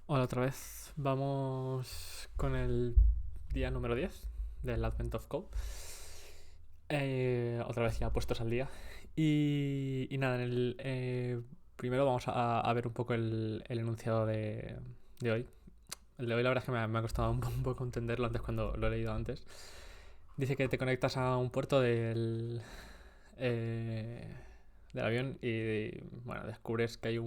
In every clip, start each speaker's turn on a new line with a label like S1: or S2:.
S1: Hola otra vez. Vamos con el día número 10 del Advent of Code. Otra vez ya puestos al día. Y nada, primero vamos a ver un poco el enunciado de hoy. El de hoy la verdad es que me ha costado un poco entenderlo antes cuando lo he leído antes. Dice que te conectas a un puerto eh, del avión y bueno, descubres que hay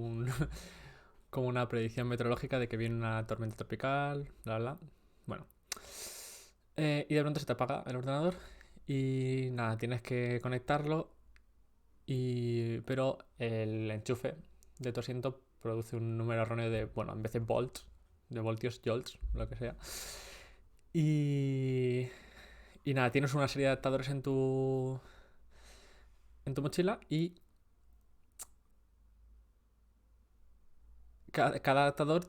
S1: como una predicción meteorológica de que viene una tormenta tropical, bla, bla. Bueno, y de pronto se te apaga el ordenador y nada, tienes que conectarlo, pero el enchufe de tu asiento produce un número erróneo de, bueno, en vez de volts, de voltios, jolts, lo que sea. Y, y nada, tienes una serie de adaptadores en tu mochila y cada adaptador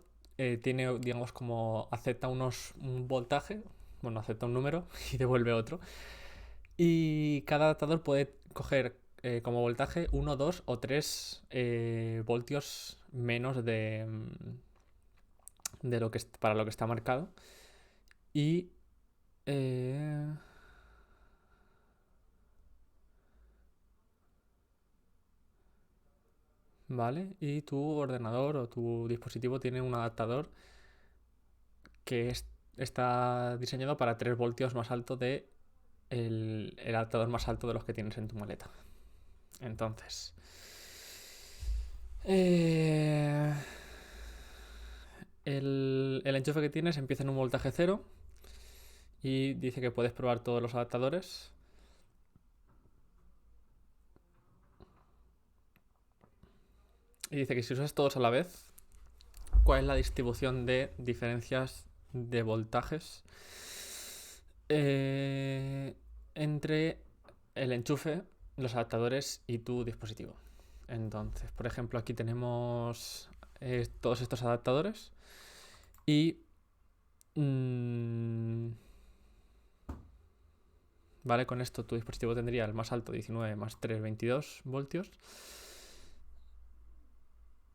S1: tiene, digamos, como acepta un voltaje, bueno, acepta un número y devuelve otro. Y cada adaptador puede coger como voltaje uno, 2 o 3 voltios menos de lo que para lo que está marcado. Y eh, vale, y tu ordenador o tu dispositivo tiene un adaptador que está diseñado para 3 voltios más alto de el adaptador más alto de los que tienes en tu maleta. Entonces, eh, el enchufe que tienes empieza en un voltaje cero y dice que puedes probar todos los adaptadores. Y dice que si usas todos a la vez, ¿cuál es la distribución de diferencias de voltajes eh, entre el enchufe, los adaptadores y tu dispositivo? Entonces, por ejemplo, aquí tenemos todos estos adaptadores y mm, vale, con esto tu dispositivo tendría el más alto 19 más 3, 22 voltios.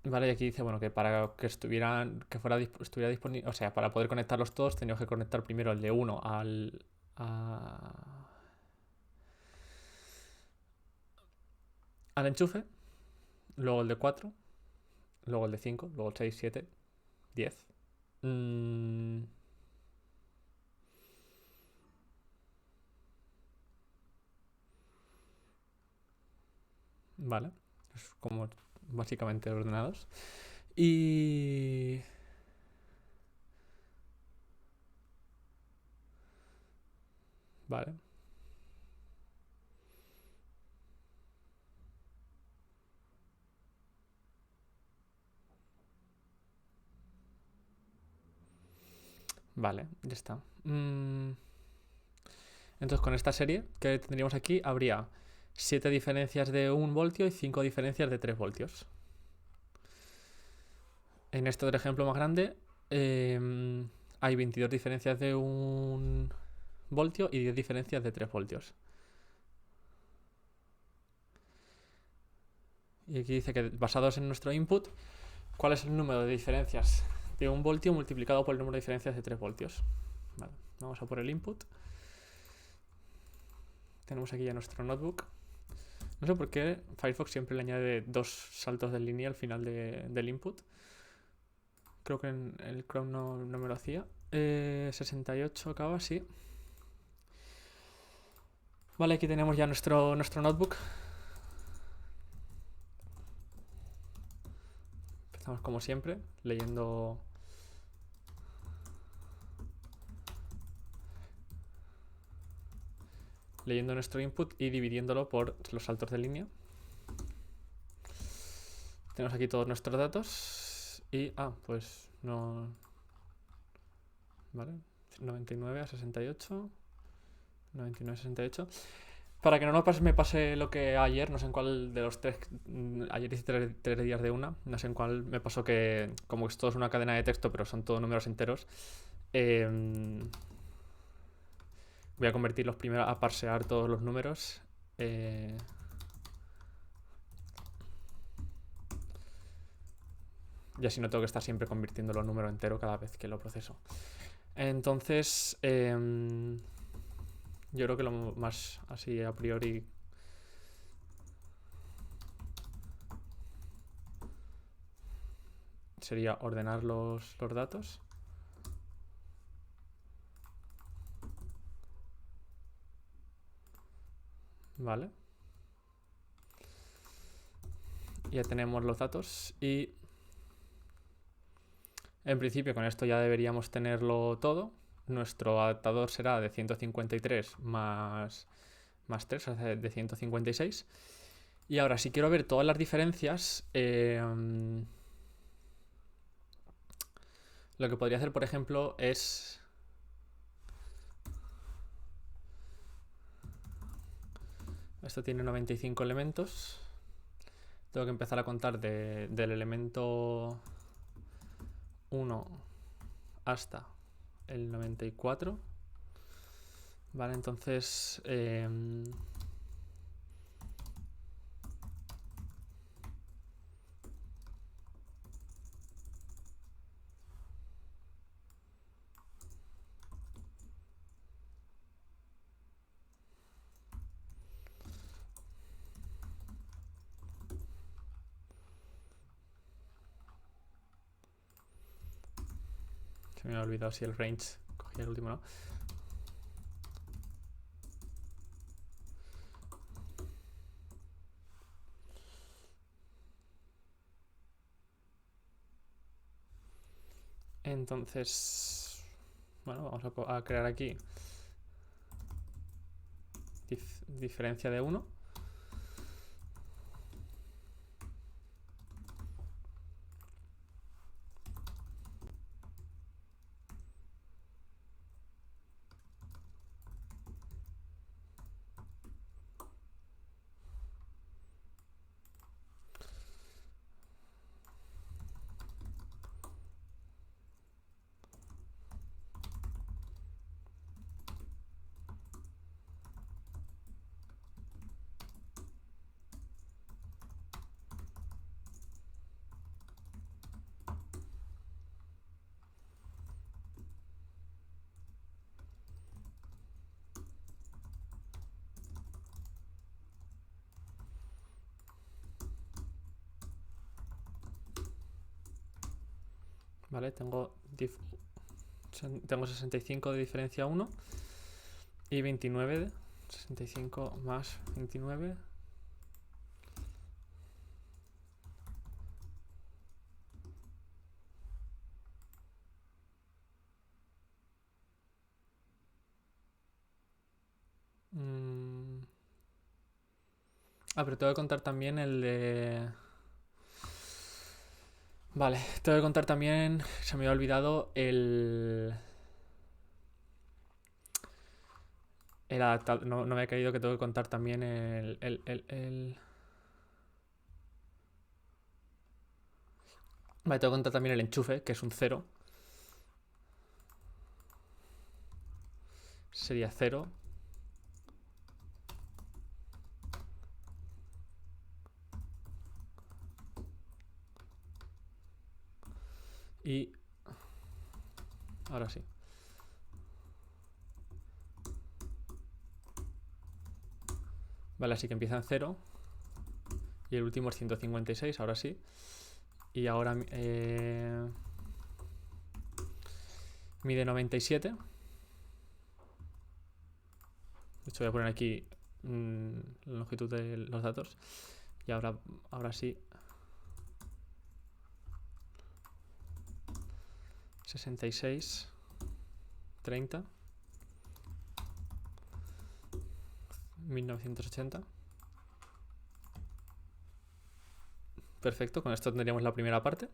S1: Vale, y aquí dice, bueno, que para que estuviera disponible, o sea, para poder conectarlos todos, teníamos que conectar primero el de uno al enchufe, luego el de 4, luego el de 5, luego el 6, 7, 10. Mm, vale, es como básicamente ordenados. Y... Vale, vale, ya está. Entonces con esta serie que tendríamos aquí habría 7 diferencias de 1 voltio y 5 diferencias de 3 voltios. En este otro ejemplo más grande hay 22 diferencias de 1 voltio y 10 diferencias de 3 voltios. Y aquí dice que basados en nuestro input, ¿cuál es el número de diferencias de 1 voltio multiplicado por el número de diferencias de 3 voltios? Vale, vamos a por el input. Tenemos aquí ya nuestro notebook. No sé por qué Firefox siempre le añade 2 saltos de línea al final del input. Creo que en el Chrome no me lo hacía. 68 acaba, sí. Vale, aquí tenemos ya nuestro notebook. Empezamos como siempre, leyendo nuestro input y dividiéndolo por los saltos de línea. Tenemos aquí todos nuestros datos y, pues no... Vale, 99 a 68, 99 a 68. Para que no me pase lo que ayer, no sé en cuál de los tres. Ayer hice 3 días de una. No sé en cuál me pasó que, como esto es una cadena de texto, pero son todos números enteros, eh, voy a convertirlos primero a parsear todos los números. Y así no tengo que estar siempre convirtiéndolo en número entero cada vez que lo proceso. Entonces, yo creo que lo más así a priori sería ordenar los datos. Vale. Ya tenemos los datos y en principio con esto ya deberíamos tenerlo todo. Nuestro adaptador será de 153 más 3, o sea, de 156. Y ahora, si quiero ver todas las diferencias, lo que podría hacer, por ejemplo, es... Esto tiene 95 elementos. Tengo que empezar a contar del elemento 1 hasta el 94. Vale, entonces... se me ha olvidado si el range cogía el último, ¿no? Entonces, bueno, vamos a crear aquí diferencia de 1. Vale, tengo 65 de diferencia 1 y 29 de 65 más 29. Pero tengo que contar también el de... Vale, tengo que contar también... Se me había olvidado el adaptador. No me había caído que tengo que contar también Vale, tengo que contar también el enchufe, que es un 0. Sería 0. Y... Ahora sí. Vale, así que empieza en 0. Y el último es 156, ahora sí. Y ahora mide 97. De hecho voy a poner aquí la longitud de los datos. Y ahora sí. 66, 30, 1980. Perfecto, con esto tendríamos la primera parte.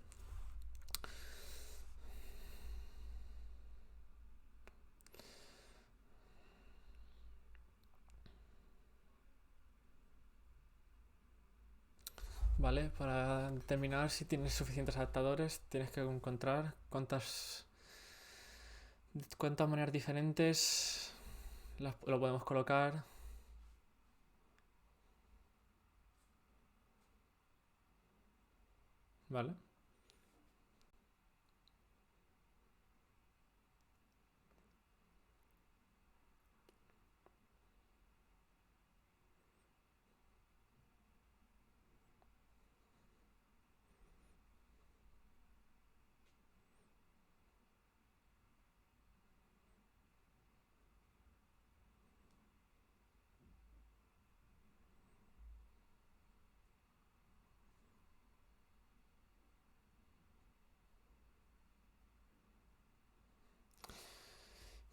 S1: Vale, para determinar si tienes suficientes adaptadores, tienes que encontrar cuántas maneras diferentes lo podemos colocar. Vale.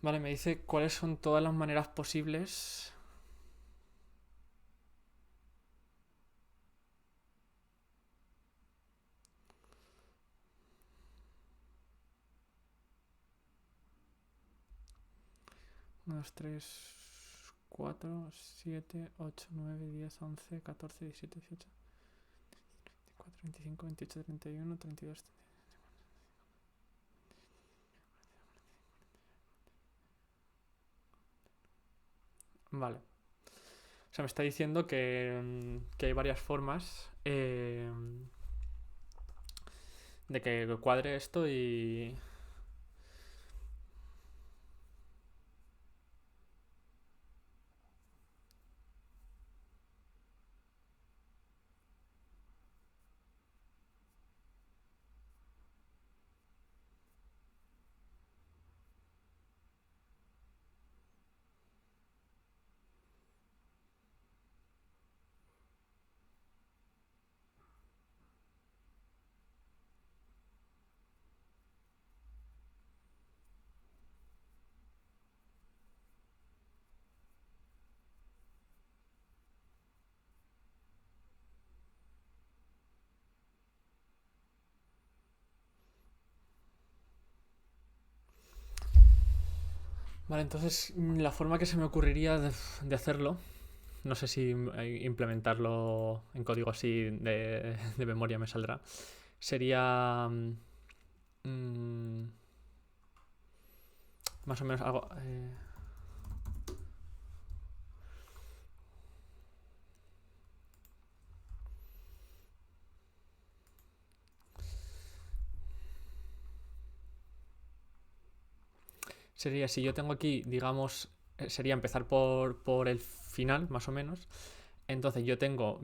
S1: Vale, me dice cuáles son todas las maneras posibles. Uno, dos, tres, 4, 7, 8, 9, 10, 11, 14, 17, 18, 24, 25, 28, 31, 32. Vale. O sea, me está diciendo que hay varias formas de que cuadre esto y... Vale, entonces la forma que se me ocurriría de hacerlo, no sé si implementarlo en código así de memoria me saldrá, sería más o menos algo... sería, si yo tengo aquí, digamos, sería empezar por el final, más o menos. Entonces yo tengo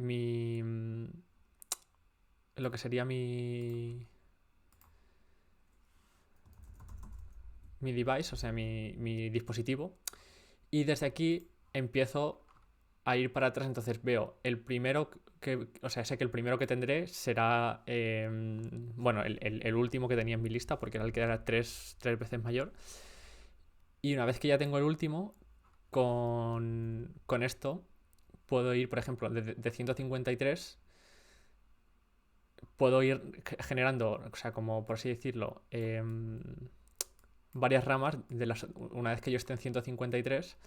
S1: lo que sería mi device, o sea, mi dispositivo. Y desde aquí empiezo a ir para atrás, entonces veo el primero que, o sea, sé que el primero que tendré será, bueno, el último que tenía en mi lista, porque era el que era tres veces mayor. Y una vez que ya tengo el último, con esto puedo ir, por ejemplo, de 153, puedo ir generando, o sea, como por así decirlo, varias ramas. Una vez que yo esté en 153,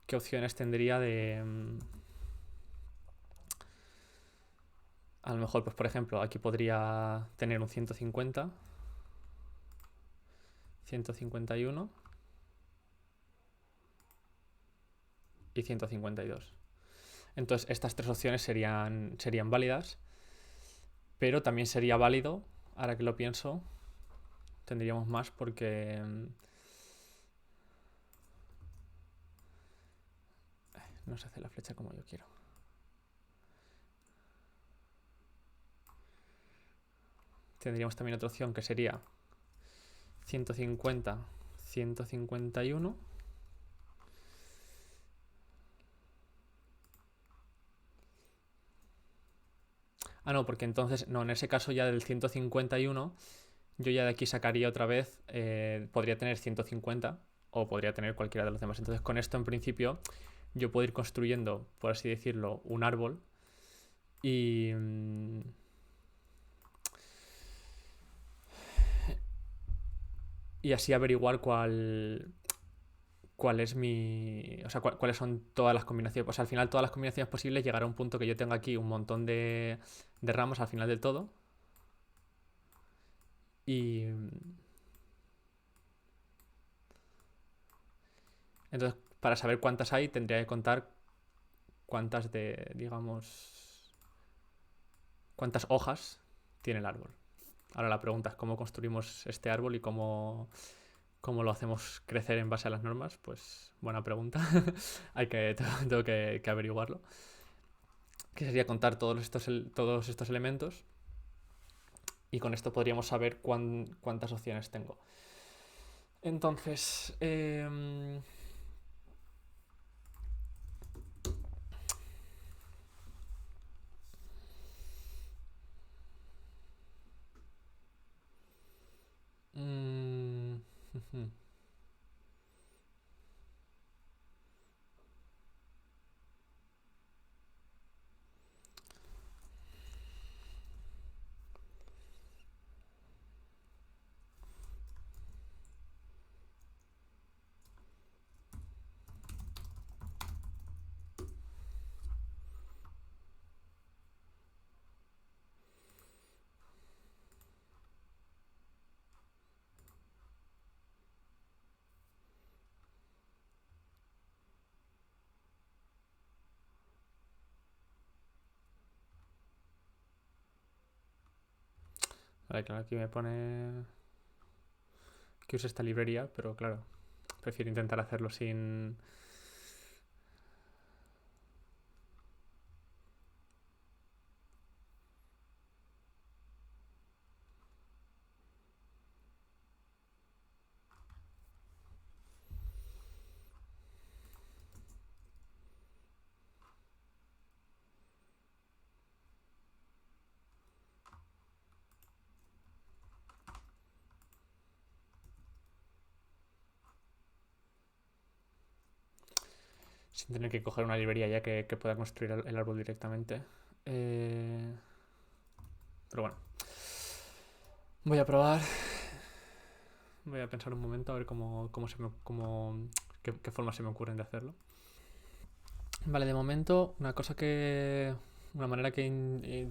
S1: ¿qué opciones tendría a lo mejor, pues por ejemplo, aquí podría tener un 150, 151 y 152. Entonces estas tres opciones serían válidas, pero también sería válido, ahora que lo pienso, tendríamos más porque no se hace la flecha como yo quiero. Tendríamos también otra opción que sería 150, 151. Ah, no, porque entonces, no, en ese caso ya del 151, yo ya de aquí sacaría otra vez, podría tener 150 o podría tener cualquiera de los demás. Entonces con esto en principio yo puedo ir construyendo, por así decirlo, un árbol y... y así averiguar cuál es mi... O sea, cuáles son todas las combinaciones. O sea, al final todas las combinaciones posibles llegará a un punto que yo tenga aquí un montón de ramos al final del todo. Y... entonces, para saber cuántas hay, tendría que contar cuántas digamos, cuántas hojas tiene el árbol. Ahora la pregunta es cómo construimos este árbol y cómo lo hacemos crecer en base a las normas. Pues buena pregunta. Tengo que averiguarlo. Que sería contar todos estos elementos y con esto podríamos saber cuántas opciones tengo. Entonces, Mm. Vale, claro, aquí me pone que use esta librería, pero claro, prefiero intentar hacerlo sin... sin tener que coger una librería ya que pueda construir el árbol directamente. Eh, Pero bueno, voy a probar. Voy a pensar un momento a ver qué formas se me ocurren de hacerlo. Vale, de momento, una manera que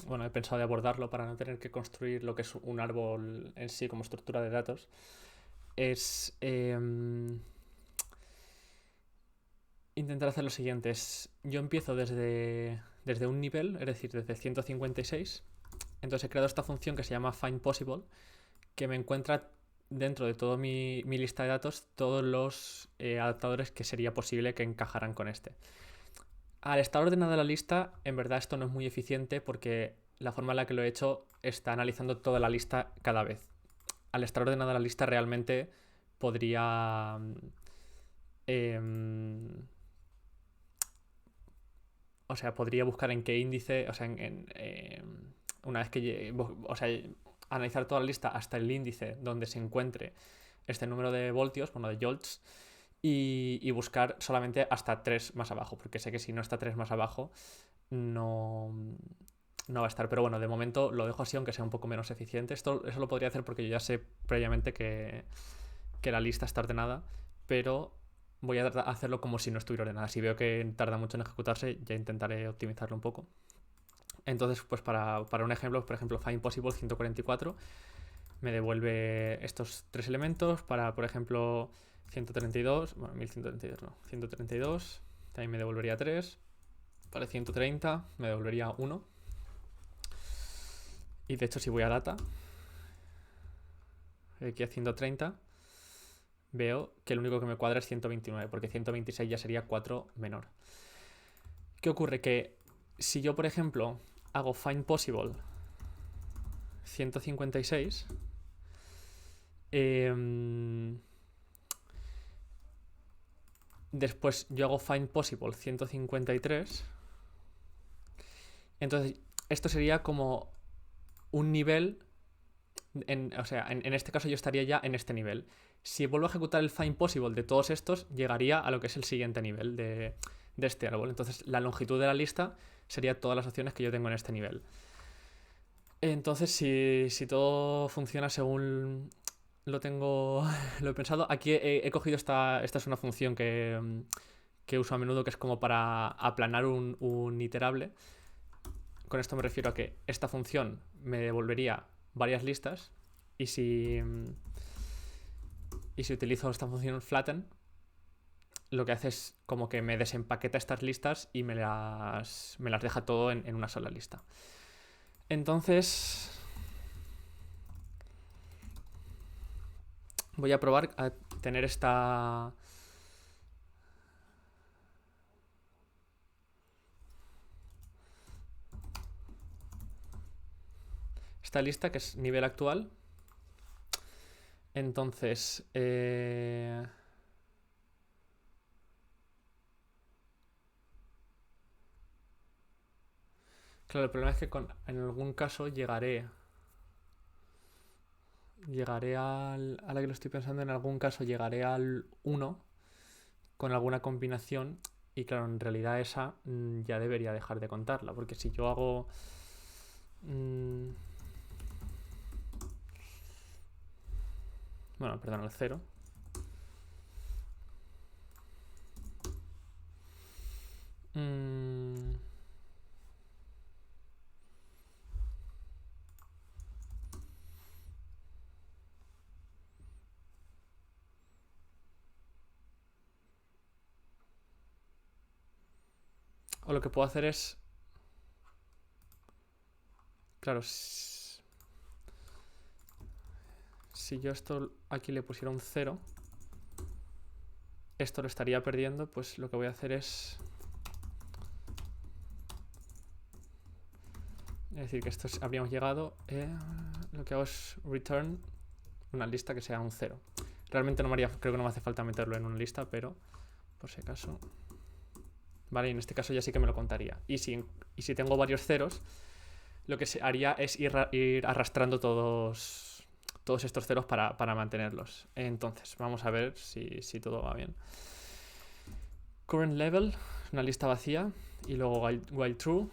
S1: bueno, he pensado de abordarlo para no tener que construir lo que es un árbol en sí como estructura de datos es intentar hacer lo siguiente. Yo empiezo desde un nivel, es decir, desde 156. Entonces he creado esta función que se llama findPossible, que me encuentra dentro de toda mi lista de datos todos los adaptadores que sería posible que encajaran con este. Al estar ordenada la lista, en verdad esto no es muy eficiente porque la forma en la que lo he hecho está analizando toda la lista cada vez. Al estar ordenada la lista realmente podría... o sea, podría buscar en qué índice, o sea, una vez que llegue, o sea, analizar toda la lista hasta el índice donde se encuentre este número de voltios, bueno, de jolts, y buscar solamente hasta 3 más abajo, porque sé que si no está 3 más abajo, no, no va a estar. Pero bueno, de momento lo dejo así, aunque sea un poco menos eficiente. Eso lo podría hacer porque yo ya sé previamente que la lista está ordenada, pero voy a hacerlo como si no estuviera ordenada. Si veo que tarda mucho en ejecutarse, ya intentaré optimizarlo un poco. Entonces, pues para un ejemplo, por ejemplo, findPossible 144 me devuelve estos 3 elementos. Para, por ejemplo, 132, bueno, 1132 no, 132 también me devolvería 3. Para 130 me devolvería 1. Y de hecho, si voy a data, aquí a 130, veo que el único que me cuadra es 129, porque 126 ya sería 4 menor. ¿Qué ocurre? Que si yo, por ejemplo, hago findPossible 156, después yo hago findPossible 153, entonces esto sería como un nivel, o sea, en este caso yo estaría ya en este nivel. Si vuelvo a ejecutar el findPossible de todos estos, llegaría a lo que es el siguiente nivel de este árbol. Entonces la longitud de la lista sería todas las opciones que yo tengo en este nivel. Entonces, si todo funciona según lo he pensado, aquí he cogido esta es una función que uso a menudo, que es como para aplanar un iterable. Con esto me refiero a que esta función me devolvería varias listas y si utilizo esta función flatten, lo que hace es como que me desempaqueta estas listas y me las deja todo en una sola lista. Entonces voy a probar a tener esta lista, que es nivel actual. Entonces, claro, el problema es que en algún caso llegaré llegaré a la que lo estoy pensando, en algún caso llegaré al 1 con alguna combinación y claro, en realidad esa ya debería dejar de contarla, porque si yo hago... bueno, perdón, al 0. O lo que puedo hacer es... claro, si yo esto aquí le pusiera un 0, esto lo estaría perdiendo, pues lo que voy a hacer es... es decir, que esto habríamos llegado... lo que hago es return una lista que sea un 0. Realmente no me haría, creo que no me hace falta meterlo en una lista, pero por si acaso... vale, y en este caso ya sí que me lo contaría. Y si tengo varios ceros, lo que se haría es ir arrastrando todos estos ceros para mantenerlos. Entonces, vamos a ver si todo va bien. Current level, una lista vacía. Y luego while true.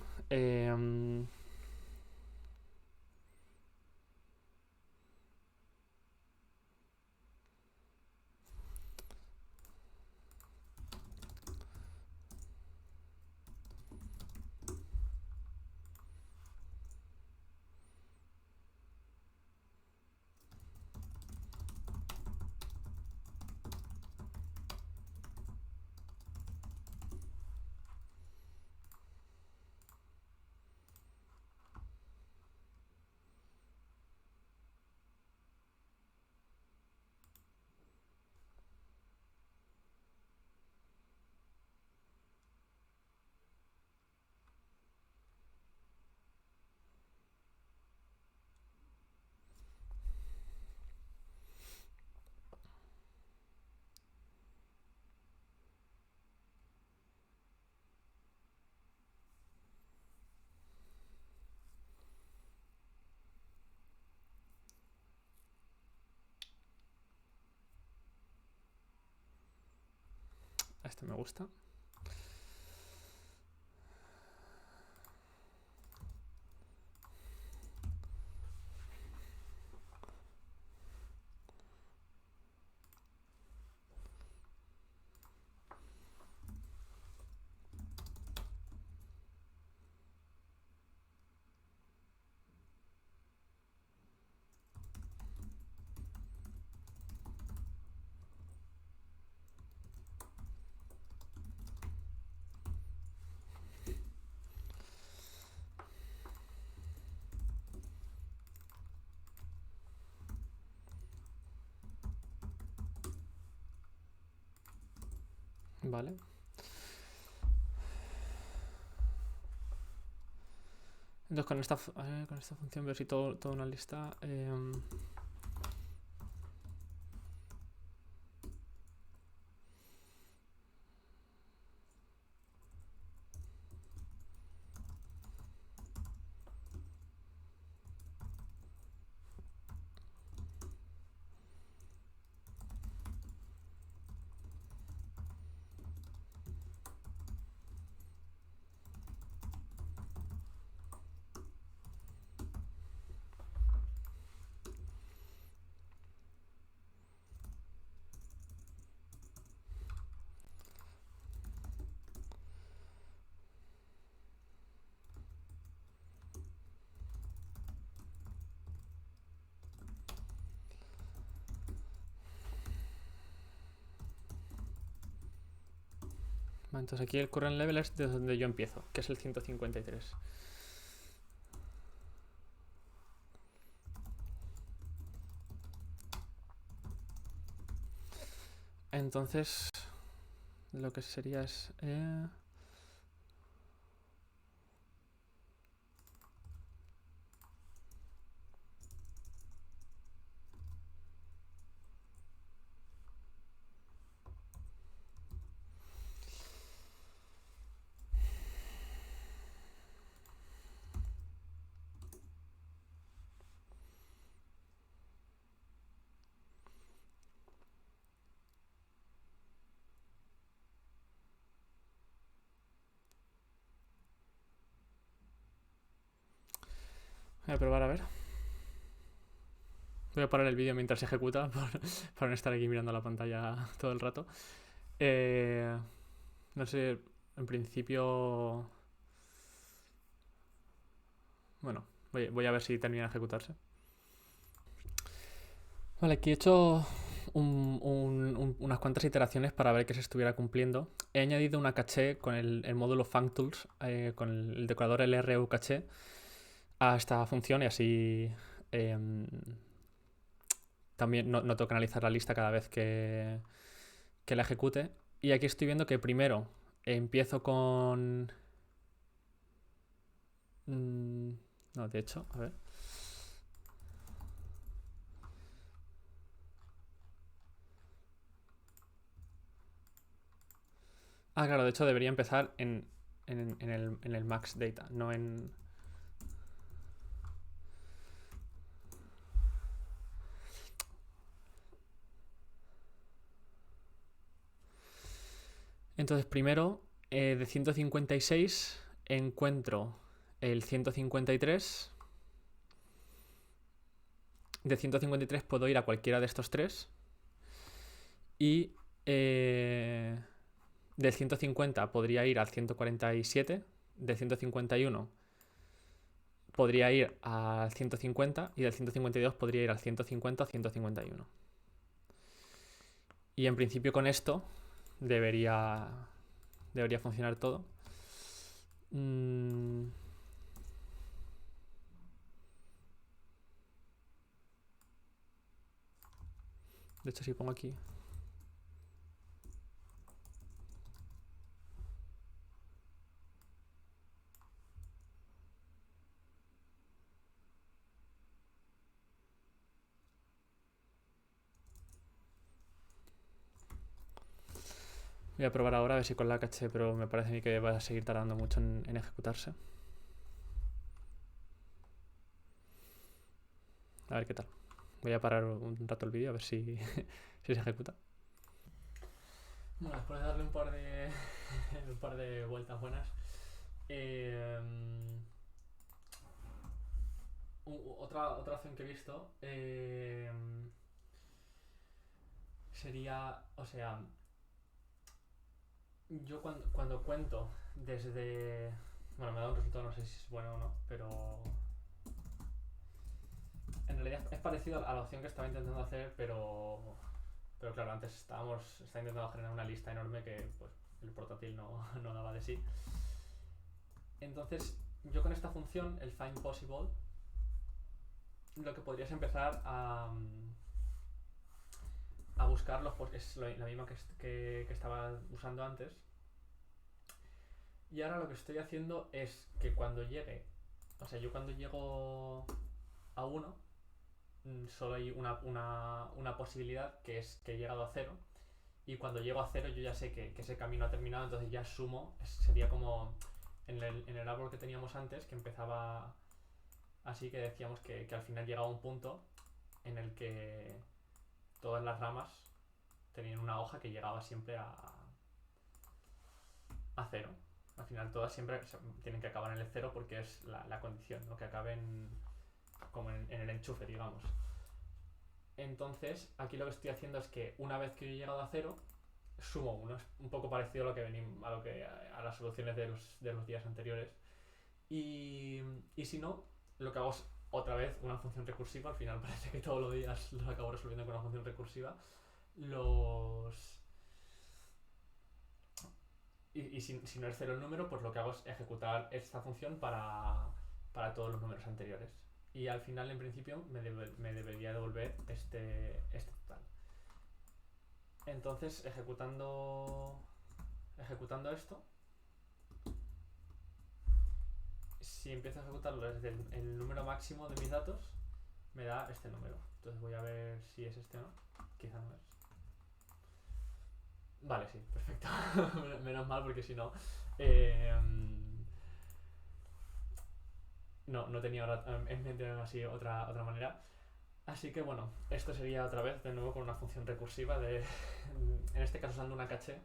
S1: Este me gusta. Vale. Entonces con esta función veo si toda una lista... entonces aquí el current level es desde donde yo empiezo, que es el 153. Entonces, lo que sería es... Voy a probar a ver. Voy a parar el vídeo mientras se ejecuta para no estar aquí mirando la pantalla todo el rato. No sé, en principio... Bueno, voy a ver si termina de ejecutarse. Vale, aquí he hecho unas cuantas iteraciones para ver que se estuviera cumpliendo. He añadido una caché con el módulo functools, con el decorador LRU caché, a esta función y así también no tengo que analizar la lista cada vez que la ejecute. Y aquí estoy viendo que primero empiezo con... no, de hecho, a ver. Ah, claro, de hecho debería empezar en el max data, no en... Entonces, primero, de 156 encuentro el 153. De 153 puedo ir a cualquiera de estos tres. Y del 150 podría ir al 147. Del 151 podría ir al 150. Y del 152 podría ir al 150 o 151. Y en principio con esto debería funcionar todo. De hecho, si pongo aquí... Voy a probar ahora a ver si con la caché, pero me parece a mí que va a seguir tardando mucho en ejecutarse. A ver qué tal. Voy a parar un rato el vídeo a ver si, si se ejecuta. Bueno, después de darle un par de un par de vueltas buenas, otra opción que he visto sería, o sea, yo cuando cuento desde... Bueno, me da un resultado, no sé si es bueno o no, pero... En realidad es parecido a la opción que estaba intentando hacer, pero claro, antes estaba intentando generar una lista enorme que pues, el portátil no daba de sí. Entonces, yo con esta función, el find possible, lo que podría es empezar a buscar es la misma que estaba usando antes. Y ahora lo que estoy haciendo es que cuando llegue, o sea, yo cuando llego a 1, solo hay una posibilidad, que es que he llegado a 0. Y cuando llego a 0 yo ya sé que ese camino ha terminado, entonces ya sumo. Sería como en el árbol que teníamos antes, que empezaba así, que decíamos que al final llegaba un punto en el que todas las ramas tenían una hoja que llegaba siempre a 0. Al final todas siempre tienen que acabar en el 0 porque es la condición, ¿no? Que acaben como en el enchufe, digamos. Entonces, aquí lo que estoy haciendo es que una vez que yo he llegado a 0, sumo 1. Es un poco parecido a las soluciones de los días anteriores. Y si no, lo que hago es otra vez una función recursiva. Al final parece que todos los días los acabo resolviendo con una función recursiva. Y si no es 0 el número, pues lo que hago es ejecutar esta función para todos los números anteriores. Y al final, en principio, me debería devolver este total. Entonces, ejecutando esto, si empiezo a ejecutarlo desde el número máximo de mis datos, me da este número. Entonces voy a ver si es este o no. Quizá no es. Vale, sí, perfecto. Menos mal, porque si no... no tenía ahora en mente así otra manera. Así que bueno, esto sería otra vez de nuevo con una función recursiva en este caso usando una caché.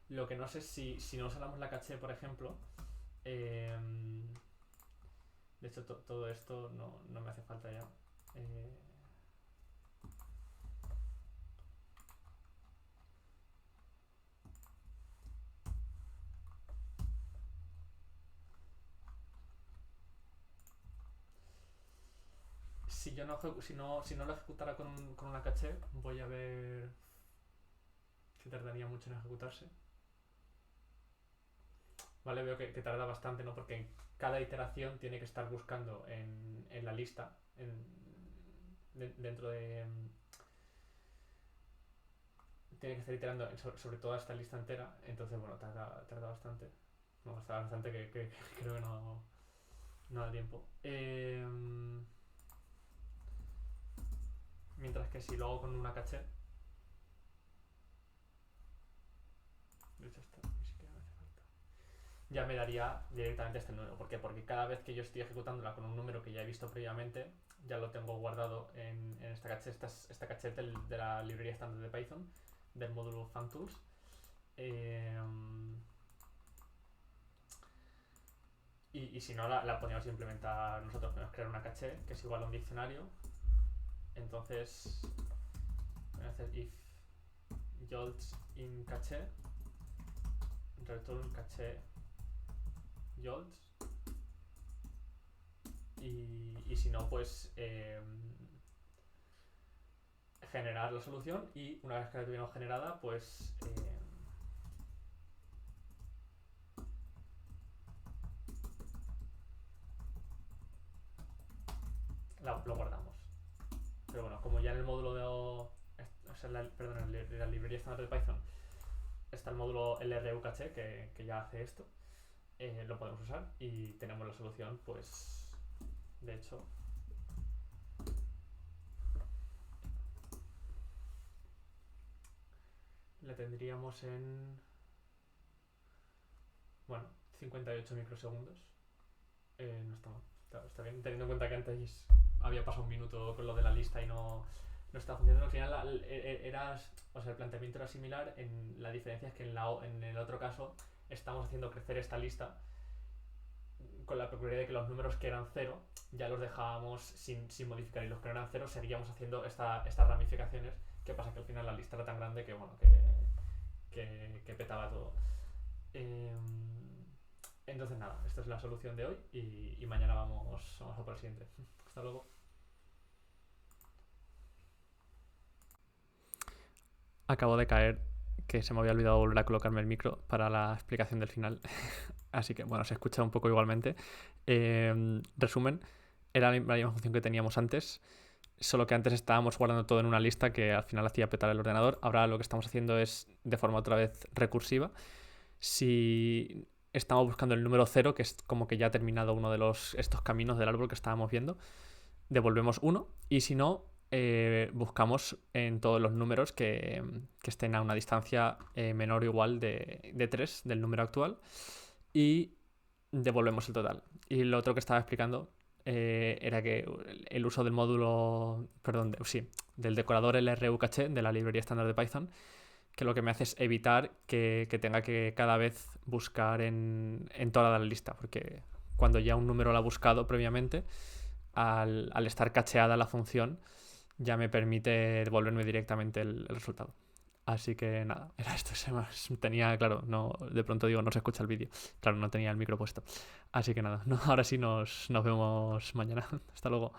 S1: Lo que no sé si no usáramos la caché, por ejemplo, De hecho, todo esto no me hace falta ya. Eh, si yo no, si no lo ejecutara con una caché, voy a ver si tardaría mucho en ejecutarse. Vale, veo que tarda bastante, ¿no? Porque en cada iteración tiene que estar buscando en la lista, dentro de... Tiene que estar iterando sobre toda esta lista entera, entonces, bueno, tarda bastante. No, tarda bastante que creo que no da tiempo. Mientras que si lo hago con una caché... De hecho, esto ni siquiera me hace falta. Ya me daría directamente este número. ¿Por qué? Porque cada vez que yo estoy ejecutándola con un número que ya he visto previamente, ya lo tengo guardado en esta caché. Esta caché de la librería estándar de Python, del módulo FunTools. Y si no, la podríamos implementar nosotros. Podemos crear una caché que es igual a un diccionario. Entonces, voy a hacer if yolts in caché, return caché yolts. Y si no, pues generar la solución, y una vez que la tuviéramos generada, pues lo guardamos. Pero bueno, como ya en el módulo de... O sea, perdón, en la librería estándar de Python está el módulo LRU caché que ya hace esto, lo podemos usar y tenemos la solución, pues, de hecho, la tendríamos en, bueno, 58 microsegundos. No está mal, está bien, teniendo en cuenta que antes había pasado un minuto con lo de la lista y no estaba funcionando. Al final o sea, el planteamiento era similar, la diferencia es que en el otro caso estamos haciendo crecer esta lista con la peculiaridad de que los números que eran 0 ya los dejábamos sin modificar, y los que no eran 0 seguíamos haciendo estas ramificaciones. ¿Qué pasa? Que al final la lista era tan grande que, bueno, que petaba todo. Entonces nada, esta es la solución de hoy, y mañana vamos a por el siguiente. Hasta luego. Acabo de caer, que se me había olvidado volver a colocarme el micro para la explicación del final. Así que, bueno, se escucha un poco igualmente. Resumen, era la misma función que teníamos antes, solo que antes estábamos guardando todo en una lista que al final hacía petar el ordenador. Ahora lo que estamos haciendo es de forma otra vez recursiva. Si estamos buscando el número 0, que es como que ya ha terminado uno de estos caminos del árbol que estábamos viendo, devolvemos 1, y si no, buscamos en todos los números que estén a una distancia menor o igual de 3 del número actual, y devolvemos el total. Y lo otro que estaba explicando era que el uso del módulo, perdón, del decorador LRU caché de la librería estándar de Python, que lo que me hace es evitar que tenga que cada vez buscar en toda la lista, porque cuando ya un número lo ha buscado previamente, al estar cacheada la función, ya me permite devolverme directamente el resultado. Así que nada, era esto. Tenía, claro, de pronto digo, no se escucha el vídeo. Claro, no tenía el micro puesto. Así que nada, ahora sí nos vemos mañana. Hasta luego.